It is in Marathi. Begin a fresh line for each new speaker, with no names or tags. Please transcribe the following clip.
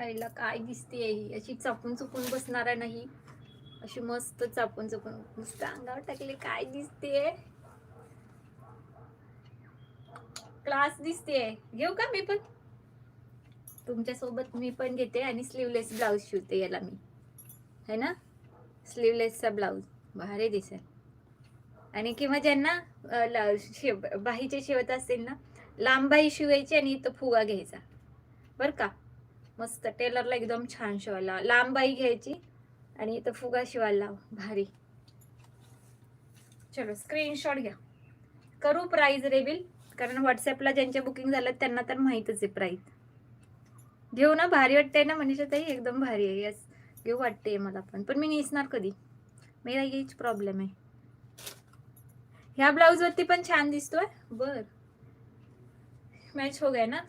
आईला काय दिसते ही, अशी चापून चुपून बसणार नाही, अशी मस्त चापून चुपून मस्त अंगावर टाकले. काय दिसते, क्लास दिसते. घेऊ का मी पण तुमच्या सोबत? मी पण घेते आणि स्लीवलेस ब्लाउज शिवते याला मी, है ना. स्लीवलेसचा ब्लाउज भारी दिसेल. आणि किंवा ज्यांना बाहीचे शिवत असतील ना, लांब बाही शिवायची आणि इथं फुगा घ्यायचा बर का. मस्त टेलरला एकदम छान शिवायला, लांब बाही घ्यायची आणि इथं फुगा शिवायला भारी. चलो स्क्रीनशॉट घ्या, करू प्राइस रिव्हील, कारण व्हॉट्सअपला ज्यांच्या बुकिंग झालं त्यांना तर माहितच आहे प्राइस. घेऊ ना, भारी वाटते ना मनीषा ताई, एकदम भारी आहे. यस घेऊ वाटते मला पण मी नेसणार कधी, मेरा यहीच प्रॉब्लेम आहे. ह्या ब्लाउज वरती पण छान दिसतोय. बर मॅच हो गया ना.